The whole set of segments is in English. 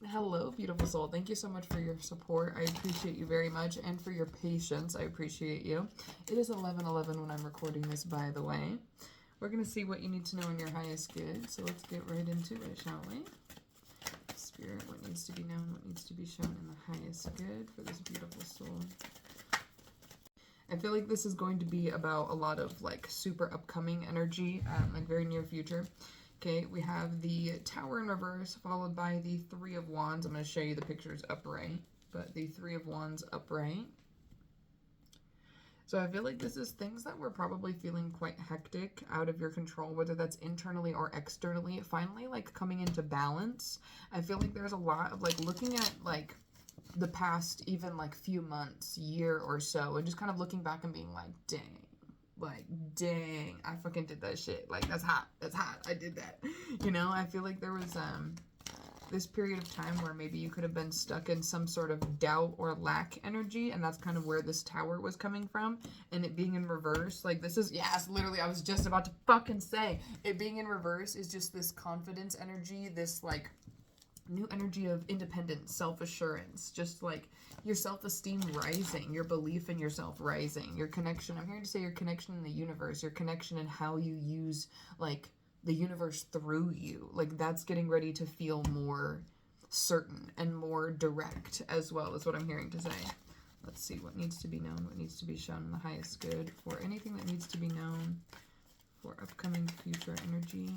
Hello, beautiful soul. Thank you so much for your support. I appreciate you very much, and for your patience. I appreciate you. It is 11:11 when I'm recording this, by the way. We're going to see what you need to know in your highest good, so let's get right into it, shall we? Spirit, what needs to be known, what needs to be shown in the highest good for this beautiful soul. I feel like this is going to be about a lot of like super upcoming energy, like very near future. Okay, we have the Tower in reverse, followed by the Three of Wands. I'm going to show you the pictures upright, but the Three of Wands upright. So I feel like this is things that we're probably feeling quite hectic, out of your control, whether that's internally or externally, finally like coming into balance. I feel like there's a lot of like looking at like the past even like few months, year or so, and just kind of looking back and being like, dang, I fucking did that shit. Like, that's hot. I did that. You know, I feel like there was this period of time where maybe you could have been stuck in some sort of doubt or lack energy, and that's kind of where this Tower was coming from. And it being in reverse, like this is, yes, literally, I was just about to fucking say, it being in reverse is just this confidence energy, this like new energy of independence, self-assurance, just like your self-esteem rising, your belief in yourself rising, your connection, I'm hearing to say your connection in the universe, your connection in how you use like the universe through you, like that's getting ready to feel more certain and more direct as well, is what I'm hearing to say. Let's see what needs to be known, what needs to be shown in the highest good for anything that needs to be known for upcoming future energy.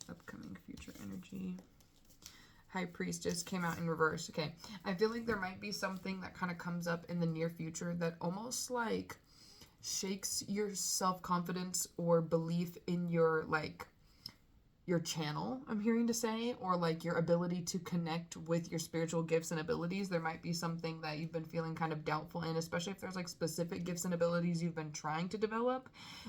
Upcoming future energy. High Priestess came out in reverse. Okay, I feel like there might be something that kind of comes up in the near future that almost like shakes your self-confidence or belief in your like your channel, I'm hearing to say, or like your ability to connect with your spiritual gifts and abilities. There might be something that you've been feeling kind of doubtful in, especially if there's like specific gifts and abilities you've been trying to develop.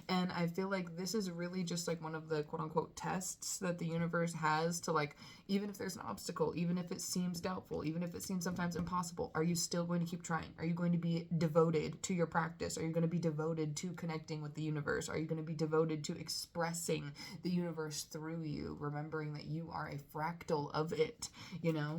And I feel like this is really just like one of the quote unquote tests that the universe has to like, even if there's an obstacle, even if it seems doubtful, even if it seems sometimes impossible, are you still going to keep trying? Are you going to be devoted to your practice? Are you going to be devoted to connecting with the universe? Are you going to be devoted to expressing the universe through you, remembering that you are a fractal of it, you know?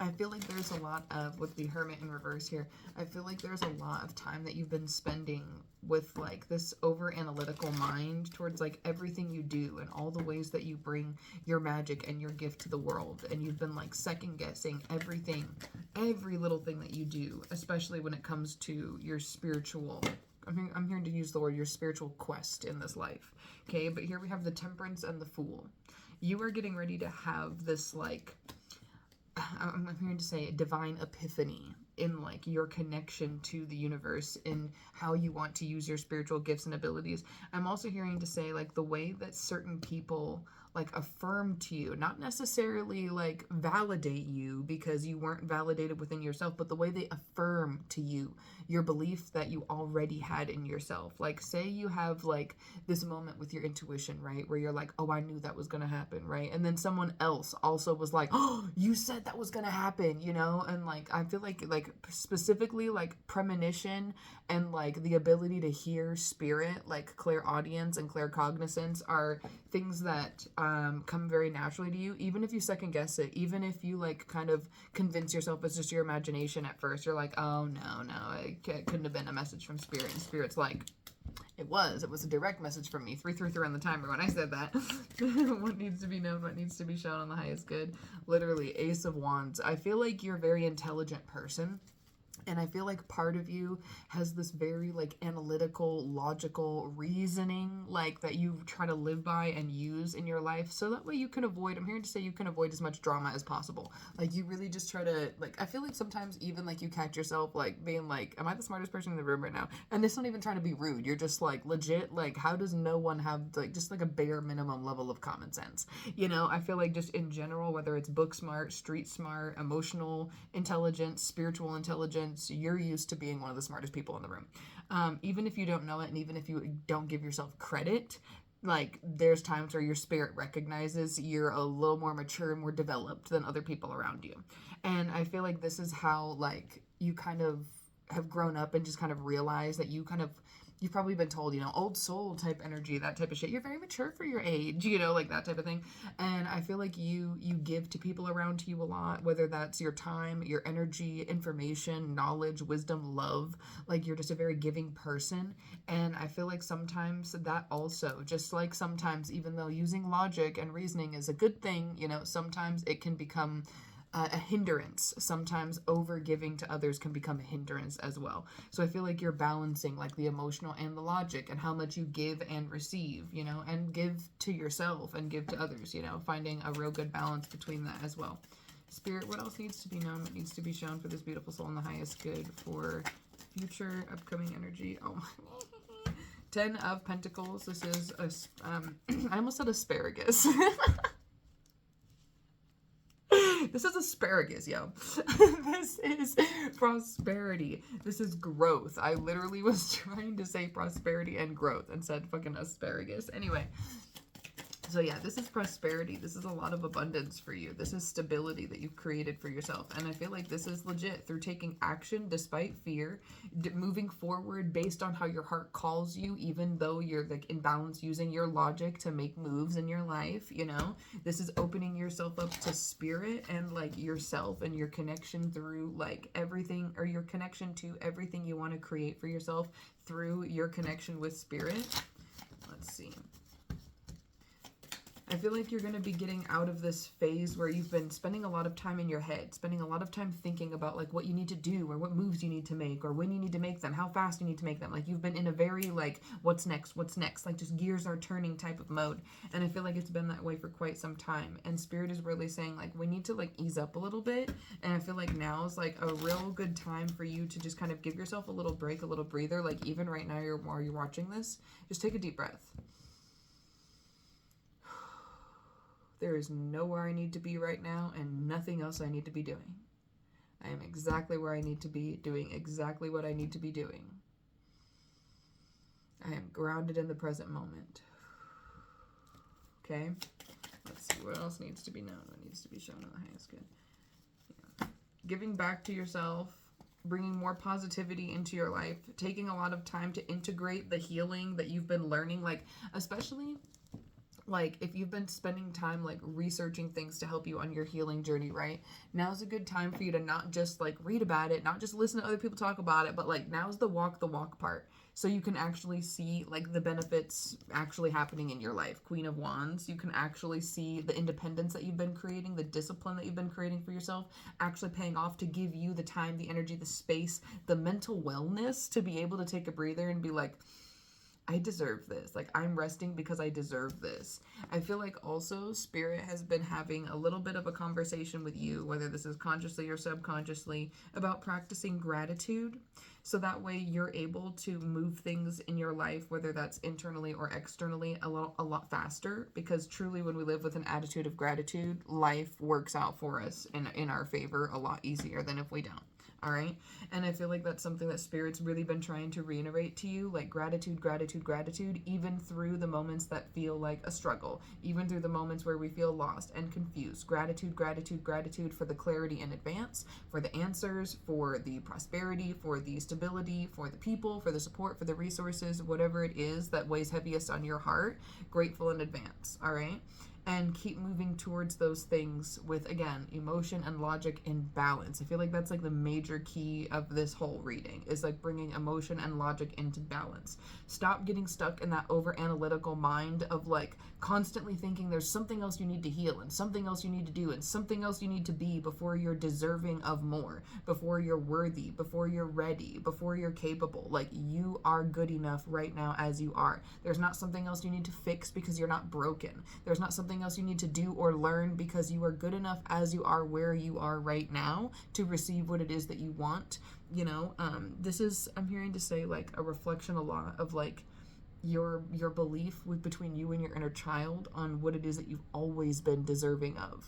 I feel like there's a lot of, with the Hermit in reverse here, I feel like there's a lot of time that you've been spending with like this over analytical mind towards like everything you do and all the ways that you bring your magic and your gift to the world. And you've been like second guessing everything, every little thing that you do, especially when it comes to your spiritual, I'm here to use the word, your spiritual quest in this life. Okay, but here we have the Temperance and the Fool. You are getting ready to have this like, I'm hearing to say divine epiphany in like your connection to the universe, in how you want to use your spiritual gifts and abilities. I'm also hearing to say like the way that certain people like affirm to you, not necessarily like validate you because you weren't validated within yourself, but the way they affirm to you your belief that you already had in yourself. Like say you have like this moment with your intuition, right? Where you're like, oh, I knew that was going to happen, right? And then someone else also was like, oh, you said that was going to happen, you know? And like, I feel like specifically like premonition and like the ability to hear spirit, like clairaudience and claircognizance are things that come very naturally to you, even if you second guess it, even if you like kind of convince yourself it's just your imagination at first. You're like, oh no, it couldn't have been a message from spirit. And spirit's like, it was a direct message from me. 333 on the timer when I said that. What needs to be known, what needs to be shown on the highest good. Literally, Ace of Wands. I feel like you're a very intelligent person. And I feel like part of you has this very like analytical, logical reasoning like that you try to live by and use in your life. So that way you can avoid, I'm here to say you can avoid as much drama as possible. Like you really just try to like, I feel like sometimes even like you catch yourself like being like, am I the smartest person in the room right now? And it's not even trying to be rude. You're just like legit, like how does no one have like just like a bare minimum level of common sense? You know, I feel like just in general, whether it's book smart, street smart, emotional intelligence, spiritual intelligence, you're used to being one of the smartest people in the room. Even if you don't know it, and even if you don't give yourself credit, like there's times where your spirit recognizes you're a little more mature and more developed than other people around you. And I feel like this is how like you kind of have grown up and just kind of realized that you kind of you've probably been told, you know, old soul type energy, that type of shit. You're very mature for your age, you know, like that type of thing. And I feel like you give to people around you a lot, whether that's your time, your energy, information, knowledge, wisdom, love. Like you're just a very giving person. And I feel like sometimes that also, just like sometimes, even though using logic and reasoning is a good thing, you know, sometimes it can become a hindrance. Sometimes over giving to others can become a hindrance as well. So I feel like you're balancing like the emotional and the logic and how much you give and receive, you know, and give to yourself and give to others, you know, finding a real good balance between that as well. Spirit, what else needs to be known? What needs to be shown for this beautiful soul in the highest good for future upcoming energy? Oh my. 10 of Pentacles. This is I almost said asparagus. This is asparagus, yo. This is prosperity. This is growth. I literally was trying to say prosperity and growth and said fucking asparagus. Anyway. So yeah, this is prosperity. This is a lot of abundance for you. This is stability that you've created for yourself. And I feel like this is legit through taking action despite fear, moving forward based on how your heart calls you, even though you're like in balance, using your logic to make moves in your life, you know? This is opening yourself up to spirit and like yourself and your connection through like everything, or your connection to everything you want to create for yourself through your connection with spirit. Let's see. I feel like you're going to be getting out of this phase where you've been spending a lot of time in your head, spending a lot of time thinking about like what you need to do or what moves you need to make or when you need to make them, how fast you need to make them. Like you've been in a very like, what's next, like just gears are turning type of mode. And I feel like it's been that way for quite some time. And Spirit is really saying like, we need to like ease up a little bit. And I feel like now is like a real good time for you to just kind of give yourself a little break, a little breather. Like even right now, while you're watching this, just take a deep breath. There is nowhere I need to be right now and nothing else I need to be doing. I am exactly where I need to be, doing exactly what I need to be doing. I am grounded in the present moment. Okay? Let's see what else needs to be known, what needs to be shown in the highest good. Yeah. Giving back to yourself, bringing more positivity into your life, taking a lot of time to integrate the healing that you've been learning, like especially like if you've been spending time like researching things to help you on your healing journey, right? Now's a good time for you to not just like read about it, not just listen to other people talk about it, but like now's the walk part. So you can actually see like the benefits actually happening in your life. Queen of Wands, you can actually see the independence that you've been creating, the discipline that you've been creating for yourself, actually paying off to give you the time, the energy, the space, the mental wellness to be able to take a breather and be like, I deserve this. Like, I'm resting because I deserve this. I feel like also Spirit has been having a little bit of a conversation with you, whether this is consciously or subconsciously, about practicing gratitude. So that way you're able to move things in your life, whether that's internally or externally, a lot faster. Because truly, when we live with an attitude of gratitude, life works out for us in our favor a lot easier than if we don't. All right. And I feel like that's something that Spirit's really been trying to reiterate to you, like gratitude, gratitude, gratitude, even through the moments that feel like a struggle, even through the moments where we feel lost and confused. Gratitude, gratitude, gratitude for the clarity in advance, for the answers, for the prosperity, for the stability, for the people, for the support, for the resources, whatever it is that weighs heaviest on your heart. Grateful in advance. All right. And keep moving towards those things with, again, emotion and logic in balance. I feel like that's like the major key of this whole reading, is like bringing emotion and logic into balance. Stop getting stuck in that over analytical mind of like constantly thinking there's something else you need to heal and something else you need to do and something else you need to be before you're deserving of more, before you're worthy, before you're ready, before you're capable. Like, you are good enough right now as you are. There's not something else you need to fix because you're not broken. There's not something else you need to do or learn because you are good enough as you are where you are right now to receive what it is that you want. You know, this is, I'm hearing to say, like a reflection a lot of like your belief between you and your inner child on what it is that you've always been deserving of.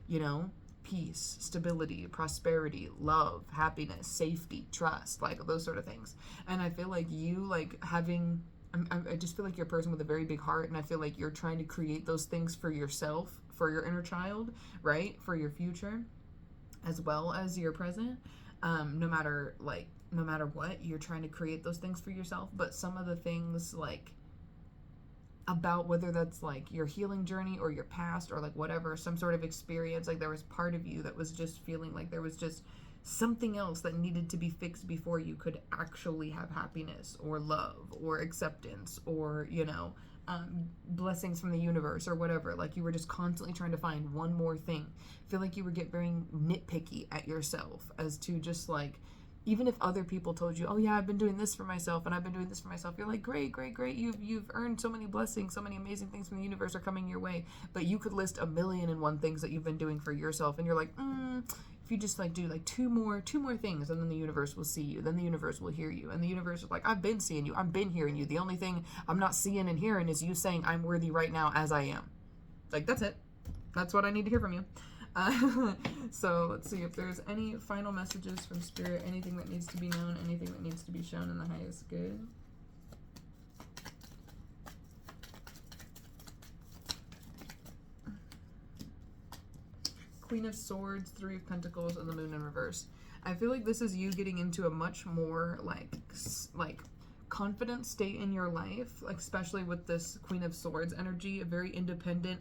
You know, peace, stability, prosperity, love, happiness, safety, trust, like those sort of things. And I feel like you like having, I just feel like you're a person with a very big heart, and I feel like you're trying to create those things for yourself, for your inner child, right? For your future, as well as your present. No matter like no matter what, you're trying to create those things for yourself. But some of the things, like, about whether that's like your healing journey or your past or like whatever, some sort of experience, like there was part of you that was just feeling like there was just something else that needed to be fixed before you could actually have happiness or love or acceptance or, you know, blessings from the universe or whatever. Like you were just constantly trying to find one more thing. I feel like you were getting very nitpicky at yourself as to just like, even if other people told you, oh yeah, I've been doing this for myself and I've been doing this for myself, you're like, great, great, great. You've earned so many blessings, so many amazing things from the universe are coming your way. But you could list 1,000,001 things that you've been doing for yourself, and you're like, if you just like do like two more things, and then the universe will see you, then the universe will hear you, and the universe is like, I've been seeing you, I've been hearing you. The only thing I'm not seeing and hearing is you saying I'm worthy right now as I am. Like, that's it. That's what I need to hear from you. So let's see if there's any final messages from Spirit, anything that needs to be known, anything that needs to be shown in the highest good. Queen of Swords, Three of Pentacles, and the Moon in reverse. I feel like this is you getting into a much more like confident state in your life, like especially with this Queen of Swords energy, a very independent,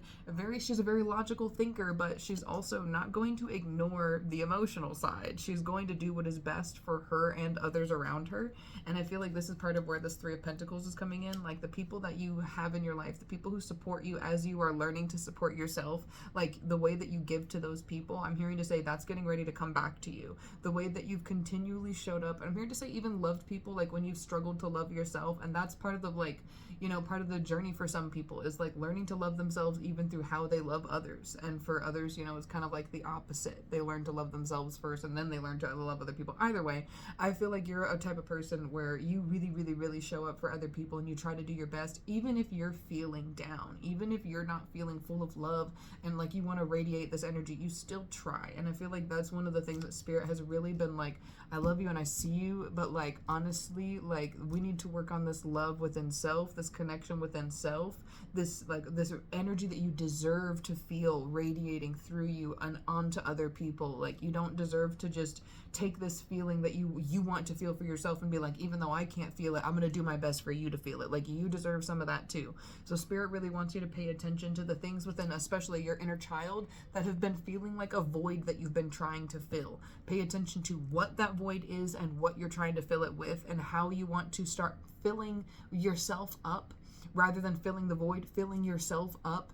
she's a very logical thinker, but she's also not going to ignore the emotional side. She's going to do what is best for her and others around her. And I feel like this is part of where this Three of Pentacles is coming in. Like the people that you have in your life, the people who support you as you are learning to support yourself, like the way that you give to those people, I'm hearing to say that's getting ready to come back to you. The way that you've continually showed up, I'm hearing to say even loved people, like when you've struggled to love yourself. And that's part of the, like, you know, part of the journey for some people is like learning to love themselves even through how they love others. And for others, you know, it's kind of like the opposite. They learn to love themselves first and then they learn to love other people. Either way, I feel like you're a type of person where you really, really, really show up for other people and you try to do your best, even if you're feeling down, even if you're not feeling full of love and like you want to radiate this energy, you still try. And I feel like that's one of the things that Spirit has really been like, I love you and I see you, but like honestly, like we need to work on this love within self, this connection within self, this like this energy that you deserve to feel radiating through you and onto other people. Like you don't deserve to just take this feeling that you want to feel for yourself and be like, even though I can't feel it, I'm going to do my best for you to feel it. Like you deserve some of that too. So Spirit really wants you to pay attention to the things within, especially your inner child, that have been feeling like a void that you've been trying to fill. Pay attention to what that void is and what you're trying to fill it with and how you want to start filling yourself up rather than filling the void, filling yourself up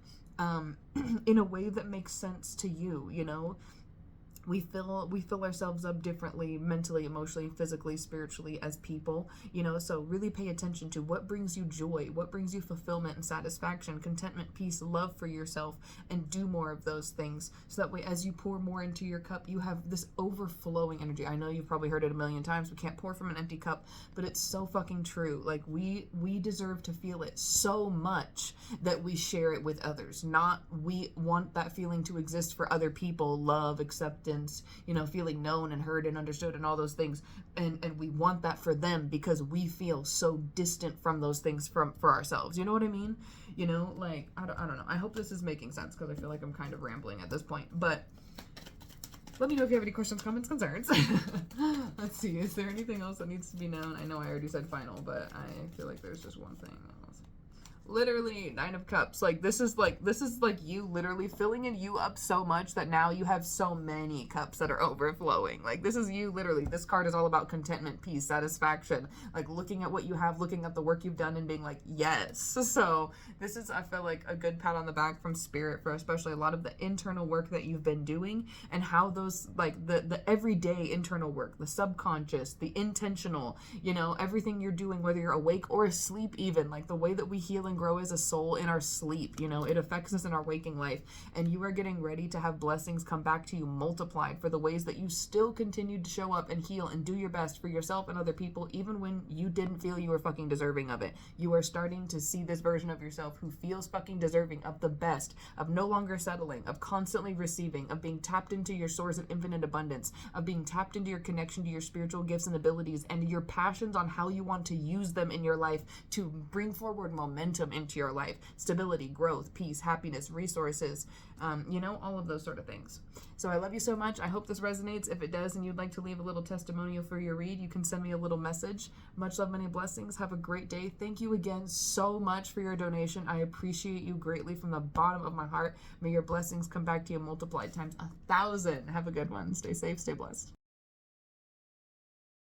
in a way that makes sense to you, you know? We fill ourselves up differently, mentally, emotionally, physically, spiritually, as people, you know, so really pay attention to what brings you joy, what brings you fulfillment and satisfaction, contentment, peace, love for yourself, and do more of those things. So that way, as you pour more into your cup, you have this overflowing energy. I know you've probably heard it 1,000,000 times. We can't pour from an empty cup, but it's so fucking true. Like we deserve to feel it so much that we share it with others. Not we want that feeling to exist for other people, love, acceptance, you know, feeling known and heard and understood and all those things, and we want that for them because we feel so distant from those things for ourselves. You know what I mean? You know, like I don't know. I hope this is making sense because I feel like I'm kind of rambling at this point, but let me know if you have any questions, comments, concerns. Let's see, is there anything else that needs to be known? I know I already said final, but I feel like there's just one thing. Literally 9 of Cups. Like this is like you literally filling you up so much that now you have so many cups that are overflowing. Like this is you literally. This card is all about contentment, peace, satisfaction, like looking at what you have, looking at the work you've done and being like, yes. So this is, I feel like, a good pat on the back from Spirit for especially a lot of the internal work that you've been doing and how those, like the everyday internal work, the subconscious, the intentional, you know, everything you're doing, whether you're awake or asleep, even like the way that we heal and grow as a soul in our sleep, you know, it affects us in our waking life, and you are getting ready to have blessings come back to you multiplied for the ways that you still continued to show up and heal and do your best for yourself and other people, even when you didn't feel you were fucking deserving of it. You are starting to see this version of yourself who feels fucking deserving of the best, of no longer settling, of constantly receiving, of being tapped into your source of infinite abundance, of being tapped into your connection to your spiritual gifts and abilities and your passions on how you want to use them in your life to bring forward momentum momentum into your life. Stability, growth, peace, happiness, resources, you know, all of those sort of things. So I love you so much. I hope this resonates. If it does and you'd like to leave a little testimonial for your read, you can send me a little message. Much love, many blessings. Have a great day. Thank you again so much for your donation. I appreciate you greatly from the bottom of my heart. May your blessings come back to you multiplied times 1,000. Have a good one. Stay safe, stay blessed.